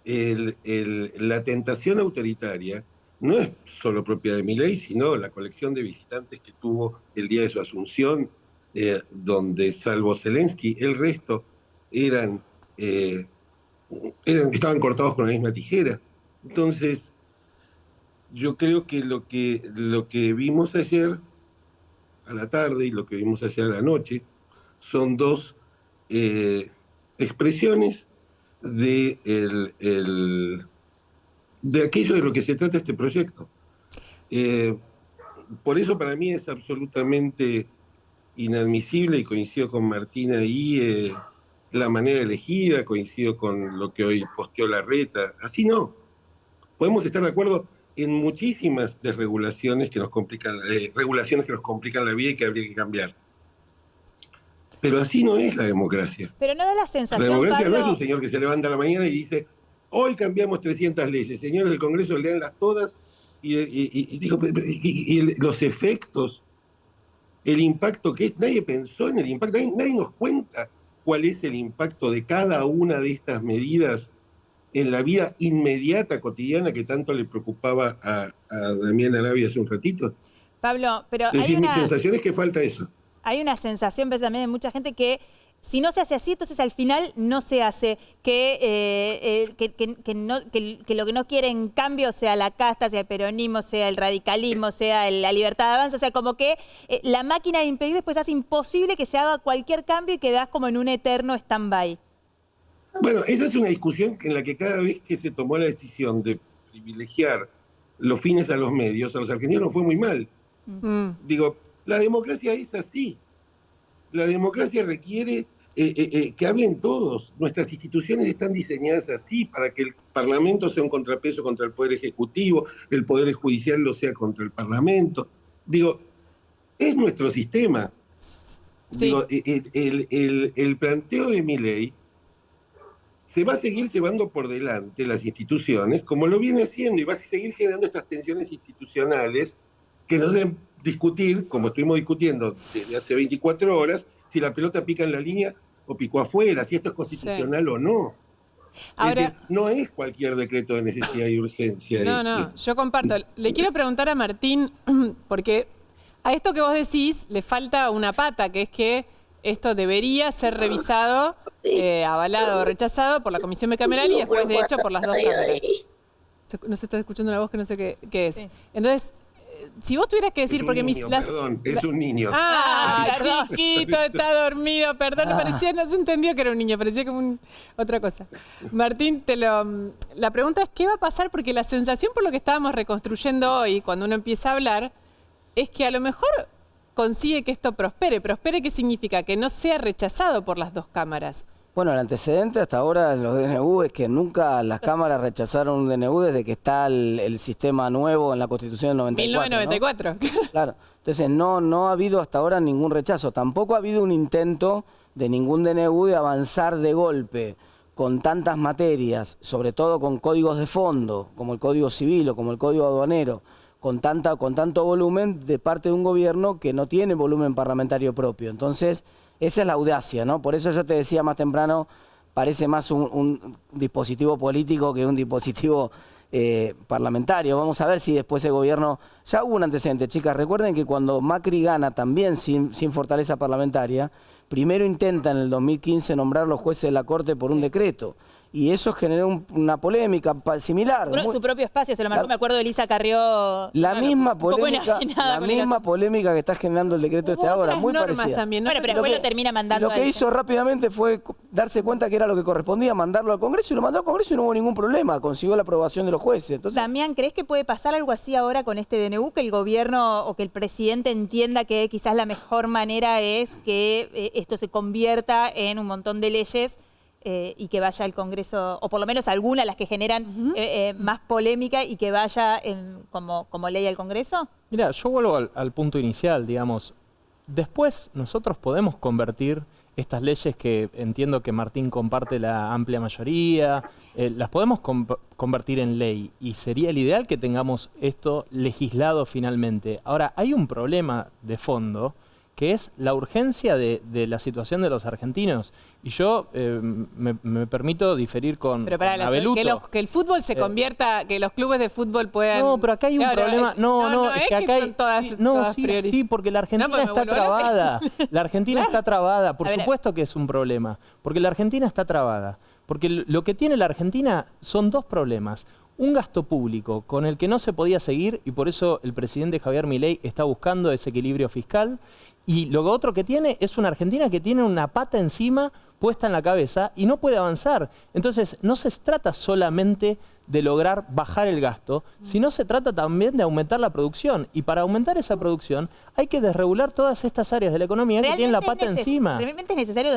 La tentación autoritaria no es solo propia de Milei, sino la colección de visitantes que tuvo el día de su asunción, donde salvo Zelensky, el resto estaban cortados con la misma tijera. Entonces, yo creo que lo que vimos ayer a la tarde y lo que vimos ayer a la noche son dos expresiones de aquello de lo que se trata este proyecto. Por eso para mí es absolutamente inadmisible, y coincido con Martín ahí, la manera elegida, coincido con lo que hoy posteó Larreta. Así no. Podemos estar de acuerdo en muchísimas desregulaciones que nos complican, regulaciones que nos complican la vida y que habría que cambiar. Pero así no es la democracia. Pero no da la sensación, la democracia Pablo, no es un señor que se levanta a la mañana y dice, hoy cambiamos 300 leyes, señores del Congreso, leanlas todas, y los efectos, el impacto que es, nadie pensó en el impacto, nadie nos cuenta cuál es el impacto de cada una de estas medidas en la vida inmediata, cotidiana, que tanto le preocupaba a Damián Arabia hace un ratito. Pablo, pero mi sensación es que falta eso. Hay una sensación también de mucha gente que si no se hace así, entonces al final no se hace, que lo que no quiere en cambio sea la casta, sea el peronismo, sea el radicalismo, sea la libertad de avance, o sea, como que la máquina de impedir después hace imposible que se haga cualquier cambio y quedás como en un eterno stand-by. Bueno, esa es una discusión en la que cada vez que se tomó la decisión de privilegiar los fines a los medios, a los argentinos nos fue muy mal. Digo, la democracia es así. La democracia requiere que hablen todos. Nuestras instituciones están diseñadas así, para que el Parlamento sea un contrapeso contra el Poder Ejecutivo, el Poder Judicial lo sea contra el Parlamento. Digo, es nuestro sistema. Sí. Digo, el planteo de Milei se va a seguir llevando por delante las instituciones, como lo viene haciendo, y va a seguir generando estas tensiones institucionales que nos deben discutir, como estuvimos discutiendo desde hace 24 horas, si la pelota pica en la línea o picó afuera, si esto es constitucional o no. Ahora, es decir, no es cualquier decreto de necesidad y urgencia. No, yo comparto. Le quiero preguntar a Martín, porque a esto que vos decís le falta una pata, que es que esto debería ser revisado, avalado o rechazado por la Comisión Bicameral y después, de hecho, por las dos cámaras. No se está escuchando una voz que no sé qué es. Sí. Entonces, si vos tuvieras que decir, porque perdón, es un niño. Chiquito, está dormido, perdón, parecía, no se entendió que era un niño, parecía como otra cosa. Martín, la pregunta es, ¿qué va a pasar? Porque la sensación por lo que estábamos reconstruyendo hoy, cuando uno empieza a hablar, es que a lo mejor consigue que esto prospere? ¿Prospere qué significa? Que no sea rechazado por las dos cámaras. Bueno, el antecedente hasta ahora en los DNU es que nunca las cámaras rechazaron un DNU desde que está el sistema nuevo en la Constitución del 94. 1994. ¿no? Claro. Entonces no ha habido hasta ahora ningún rechazo. Tampoco ha habido un intento de ningún DNU de avanzar de golpe con tantas materias, sobre todo con códigos de fondo, como el Código Civil o como el Código Aduanero, con tanto volumen de parte de un gobierno que no tiene volumen parlamentario propio. Entonces, esa es la audacia, ¿no? Por eso yo te decía más temprano, parece más un dispositivo político que un dispositivo parlamentario. Vamos a ver si después el gobierno... Ya hubo un antecedente, chicas. Recuerden que cuando Macri gana también sin fortaleza parlamentaria, primero intenta en el 2015 nombrar los jueces de la Corte por un decreto. Y eso generó una polémica similar. Su propio espacio, se lo marcó, me acuerdo de Elisa Carrió. La misma polémica que está generando el decreto ahora, muy parecida. También, ¿no? Bueno, pero después lo termina mandando. Lo que hizo rápidamente fue darse cuenta que era lo que correspondía, mandarlo al Congreso, y lo mandó al Congreso y no hubo ningún problema, consiguió la aprobación de los jueces. Entonces, Damián, ¿crees que puede pasar algo así ahora con este DNU, que el gobierno o que el presidente entienda que quizás la mejor manera es que esto se convierta en un montón de leyes y que vaya al Congreso, o por lo menos algunas, las que generan más polémica, y que vaya como ley al Congreso? Mira, yo vuelvo al punto inicial, digamos. Después nosotros podemos convertir estas leyes que entiendo que Martín comparte la amplia mayoría, las podemos convertir en ley, y sería el ideal que tengamos esto legislado finalmente. Ahora, hay un problema de fondo, que es la urgencia de la situación de los argentinos. Y yo me permito diferir con Abeluto. Que el fútbol se convierta, que los clubes de fútbol puedan... No, pero acá hay un problema. Es que acá hay... Sí, porque la Argentina está trabada. La Argentina está trabada. Por supuesto que es un problema. Porque la Argentina está trabada. Porque lo que tiene la Argentina son dos problemas. Un gasto público con el que no se podía seguir, y por eso el presidente Javier Milei está buscando ese equilibrio fiscal. Y lo otro que tiene es una Argentina que tiene una pata encima puesta en la cabeza y no puede avanzar. Entonces, no se trata solamente de lograr bajar el gasto, sino se trata también de aumentar la producción. Y para aumentar esa producción hay que desregular todas estas áreas de la economía que tienen la pata encima. Realmente es necesario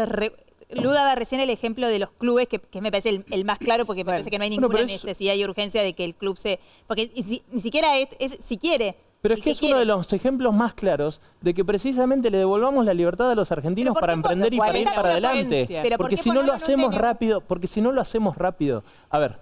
Lu daba recién el ejemplo de los clubes, que me parece el más claro, porque me parece que no hay ninguna necesidad y urgencia de que el club se... Porque ni siquiera es si quiere... Pero es que es uno de los ejemplos más claros de que precisamente le devolvamos la libertad a los argentinos para emprender y para ir para adelante. Porque si no lo hacemos rápido, a ver,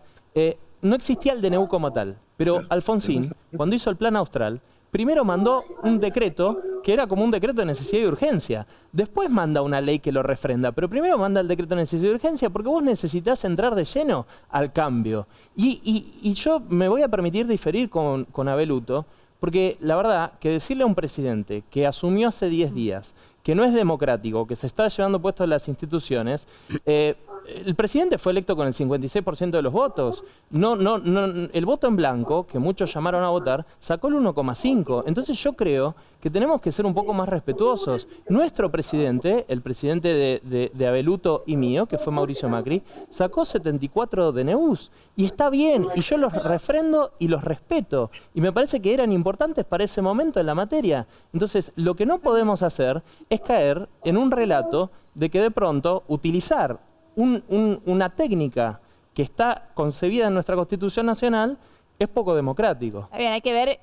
no existía el DNU como tal, pero Alfonsín, cuando hizo el Plan Austral, primero mandó un decreto que era como un decreto de necesidad y urgencia. Después manda una ley que lo refrenda, pero primero manda el decreto de necesidad y urgencia porque vos necesitas entrar de lleno al cambio. Y yo me voy a permitir diferir con Abeluto, porque la verdad que decirle a un presidente que asumió hace 10 días, que no es democrático, que se está llevando puestos en las instituciones, el presidente fue electo con el 56% de los votos. El voto en blanco, que muchos llamaron a votar, sacó el 1,5%. Entonces yo creo que tenemos que ser un poco más respetuosos. Nuestro presidente, el presidente de Abeluto y mío, que fue Mauricio Macri, sacó 74 DNUs. Y está bien, y yo los refrendo y los respeto. Y me parece que eran importantes para ese momento en la materia. Entonces, lo que no podemos hacer es caer en un relato de que de pronto utilizar una técnica que está concebida en nuestra Constitución Nacional es poco democrático. Bien, hay que ver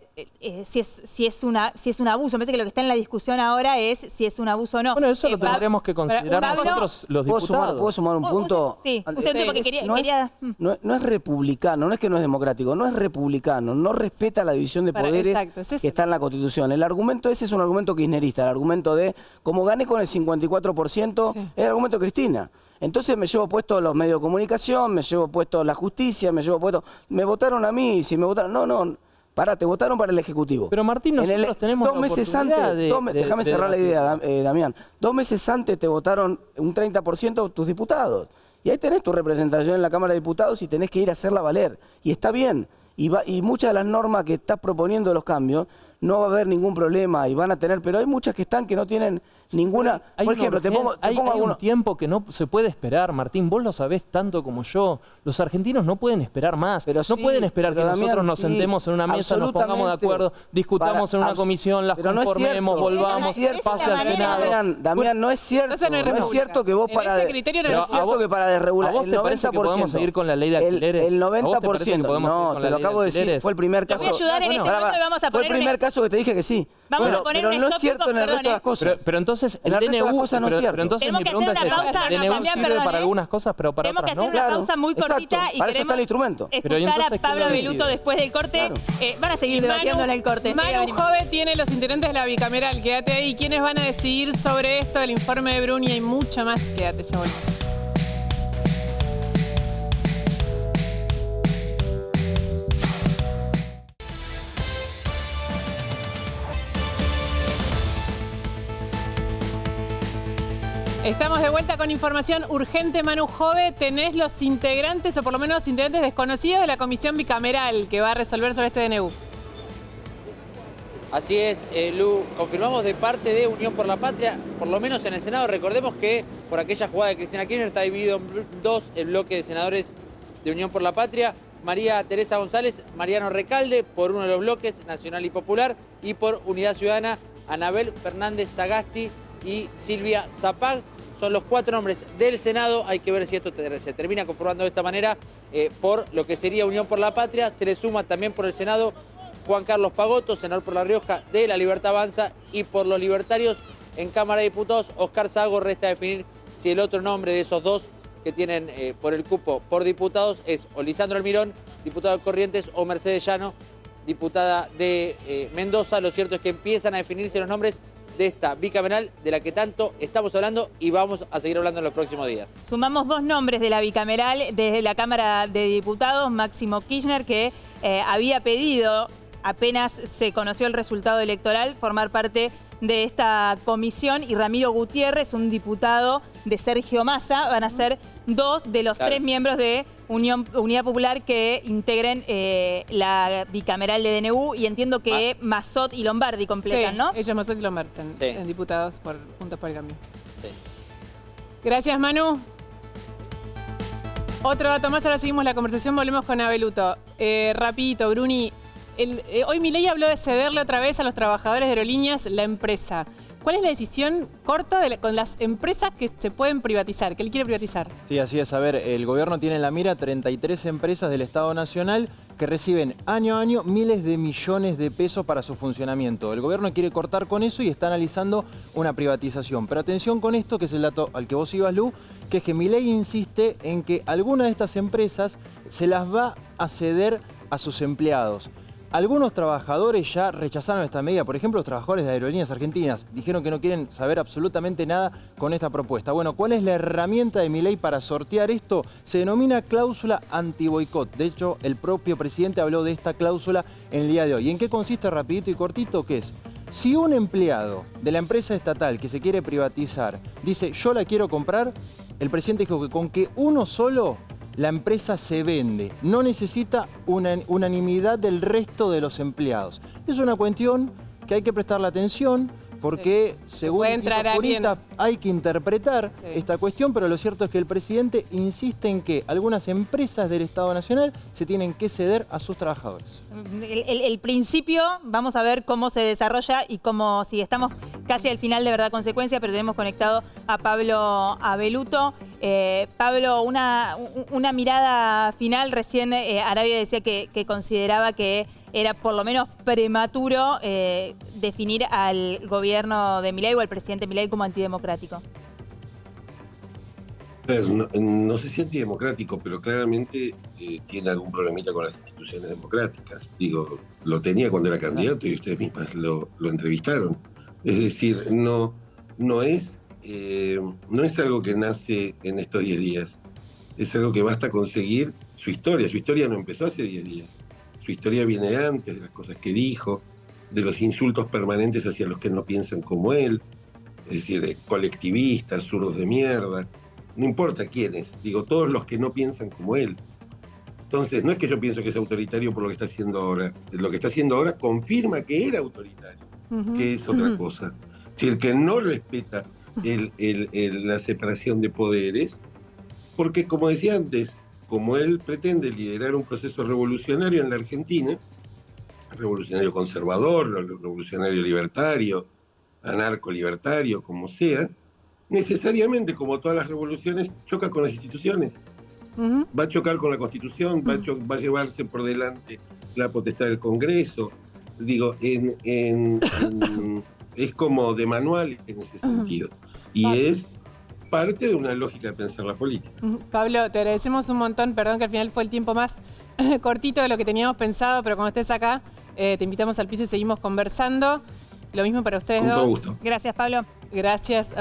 si es un abuso. Me parece que lo que está en la discusión ahora es si es un abuso o no. Bueno, eso lo tendremos que considerar nosotros los diputados. ¿Puedo sumar un punto? Sí, porque quería... No es republicano, no es que no es democrático, no es republicano, no respeta la división de poderes que está en la Constitución. El argumento ese es un argumento kirchnerista, el argumento de, como gané con el 54%, es el argumento de Cristina. Entonces me llevo puesto los medios de comunicación, me llevo puesto la justicia, me votaron a mí, si me votaron, te votaron para el Ejecutivo. Pero Martín, nosotros tenemos la oportunidad déjame cerrar la idea, Damián. 2 meses antes te votaron un 30% tus diputados. Y ahí tenés tu representación en la Cámara de Diputados y tenés que ir a hacerla valer. Y está bien. Y muchas de las normas que estás proponiendo los cambios, no va a haber ningún problema y van a tener, pero hay muchas que están que no tienen ninguna. Por ejemplo, te pongo hay alguno. un tiempo que no se puede esperar, Martín, vos lo sabés tanto como yo. Los argentinos no pueden esperar más. Pero no sí, pueden esperar que pero Damián, nosotros nos sí, sentemos en una mesa, nos pongamos de acuerdo, discutamos en una comisión, las pero no es conformemos, cierto. volvamos, pase al Senado. Damián, no es cierto. Entonces no es No es cierto que vos En para ese criterio no no es es cierto que para desregular ¿A vos te parece que podemos seguir con la ley de alquileres? El ¿A vos te parece que 90%. podemos seguir No, con te la lo ley de acabo de decir. alquileres? Fue el primer Te caso. voy a ayudar en este Pará, momento y vamos a fue el poner primer caso que te dije que sí. Vamos a poner pero un no es stop, cierto en el resto de las cosas. Pero entonces En el el resto de las DNU, cosas no es cierto. pero entonces Tenemos mi que hacer pregunta es una pausa, esta, el DNU Damián, sirve perdón, para algunas cosas, pero para Tenemos que otras hacer no. una pausa muy cortita exacto. y Para eso está el queremos instrumento. Pero ¿y escuchar a entonces quién Pablo lo Beluto decide? después del corte. Van a seguir debatiendo en el corte. enseguida Manu venimos. Jove tiene los integrantes de la bicameral. Quédate ahí. ¿Quiénes van a decidir sobre esto? El informe de Bruni y mucho más. Quédate, ya volvemos. Estamos de vuelta con información urgente, Manu Jove. Tenés los integrantes, o por lo menos integrantes desconocidos de la comisión bicameral que va a resolver sobre este DNU. Así es, Lu, confirmamos de parte de Unión por la Patria, por lo menos en el Senado. Recordemos que por aquella jugada de Cristina Kirchner está dividido en dos el bloque de senadores de Unión por la Patria. María Teresa González, Mariano Recalde, por uno de los bloques, Nacional y Popular, y por Unidad Ciudadana, Anabel Fernández Sagasti y Silvia Zapag. Son los 4 nombres del Senado. Hay que ver si esto se termina conformando de esta manera por lo que sería Unión por la Patria. Se le suma también por el Senado Juan Carlos Pagotto, senador por La Rioja de La Libertad Avanza, y por los libertarios en Cámara de Diputados, Oscar Sago. Resta definir si el otro nombre de esos dos que tienen por el cupo por diputados es o Lisandro Almirón, diputado de Corrientes, o Mercedes Llano, diputada de Mendoza. Lo cierto es que empiezan a definirse los nombres de esta bicameral de la que tanto estamos hablando y vamos a seguir hablando en los próximos días. Sumamos 2 nombres de la bicameral desde la Cámara de Diputados. Máximo Kirchner, que había pedido, apenas se conoció el resultado electoral, formar parte de esta comisión, y Ramiro Gutiérrez, un diputado de Sergio Massa. Van a ser 2 de los 3 miembros de Unidad Popular que integren la bicameral de DNU, y entiendo que Mazzot y Lombardi completan, Sí, ¿no? ellos Mazzot y Lombardi, Sí. en diputados por Juntos por el Cambio. Sí. Gracias, Manu. Otro dato más, ahora seguimos la conversación, volvemos con Abeluto. Rapidito, Bruni. Hoy Milei habló de cederle otra vez a los trabajadores de aerolíneas la empresa. ¿Cuál es la decisión corta con las empresas que se pueden privatizar, que él quiere privatizar? Sí, así es. A ver, el gobierno tiene en la mira 33 empresas del Estado Nacional que reciben año a año miles de millones de pesos para su funcionamiento. El gobierno quiere cortar con eso y está analizando una privatización. Pero atención con esto, que es el dato al que vos ibas, Lu, que es que Milei insiste en que algunas de estas empresas se las va a ceder a sus empleados. Algunos trabajadores ya rechazaron esta medida. Por ejemplo, los trabajadores de Aerolíneas Argentinas dijeron que no quieren saber absolutamente nada con esta propuesta. Bueno, ¿cuál es la herramienta de Milei para sortear esto? Se denomina cláusula antiboicot. De hecho, el propio presidente habló de esta cláusula en el día de hoy. ¿Y en qué consiste, rapidito y cortito? ¿Qué es? Si un empleado de la empresa estatal que se quiere privatizar dice, yo la quiero comprar, el presidente dijo que con que uno solo, la empresa se vende, no necesita una unanimidad del resto de los empleados. Es una cuestión que hay que prestarle atención porque, según los juristas, hay que interpretar esta cuestión, pero lo cierto es que el presidente insiste en que algunas empresas del Estado Nacional se tienen que ceder a sus trabajadores. El principio, vamos a ver cómo se desarrolla y cómo, si estamos casi al final de Verdad Consecuencia, pero tenemos conectado a Pablo Abeluto. Pablo, una mirada final. Recién Arabia decía que consideraba que era por lo menos prematuro definir al gobierno de Milei o al presidente Milei como antidemocrático. No sé si antidemocrático, pero claramente tiene algún problemita con las instituciones democráticas. Digo, lo tenía cuando era candidato y ustedes mismas lo entrevistaron. Es decir, no es algo que nace en estos 10 días. Es algo que basta conseguir su historia. Su historia no empezó hace 10 días. Su historia viene de antes, de las cosas que dijo, de los insultos permanentes hacia los que no piensan como él. Es decir, colectivistas, zurdos de mierda. No importa quiénes, digo, todos los que no piensan como él. Entonces, no es que yo pienso que es autoritario por lo que está haciendo ahora. Lo que está haciendo ahora confirma que era autoritario, que es otra cosa. Si el que no respeta la separación de poderes, porque como decía antes, como él pretende liderar un proceso revolucionario en la Argentina, revolucionario conservador, revolucionario libertario, anarco-libertario, como sea, necesariamente, como todas las revoluciones, choca con las instituciones. Va a chocar con la Constitución, va a llevarse por delante la potestad del Congreso. Digo, es como de manual en ese sentido. Y es parte de una lógica de pensar la política. Pablo, te agradecemos un montón. Perdón que al final fue el tiempo más cortito de lo que teníamos pensado, pero cuando estés acá, te invitamos al piso y seguimos conversando. Lo mismo para ustedes dos. Con todo gusto. Gracias, Pablo. Gracias.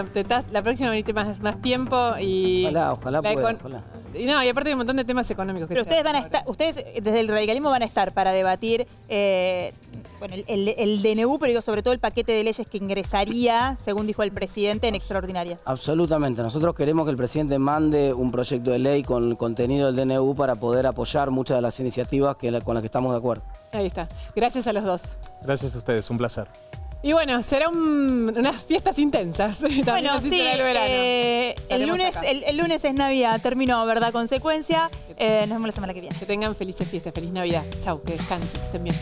La próxima venite más tiempo y... Ojalá pueda, ojalá. Y no, y aparte hay un montón de temas económicos que pero ustedes van a estar, ustedes desde el radicalismo van a estar para debatir bueno, el DNU, pero digo sobre todo el paquete de leyes que ingresaría, según dijo el presidente, en extraordinarias. Absolutamente. Nosotros queremos que el presidente mande un proyecto de ley con el contenido del DNU para poder apoyar muchas de las iniciativas con las que estamos de acuerdo. Ahí está. Gracias a los dos. Gracias a ustedes, un placer. Y bueno, serán unas fiestas intensas. Bueno, sí, será el verano. El lunes es Navidad, terminó, ¿verdad? Consecuencia. Nos vemos la semana que viene. Que tengan felices fiestas, feliz Navidad. Chau, que descansen, que estén bien.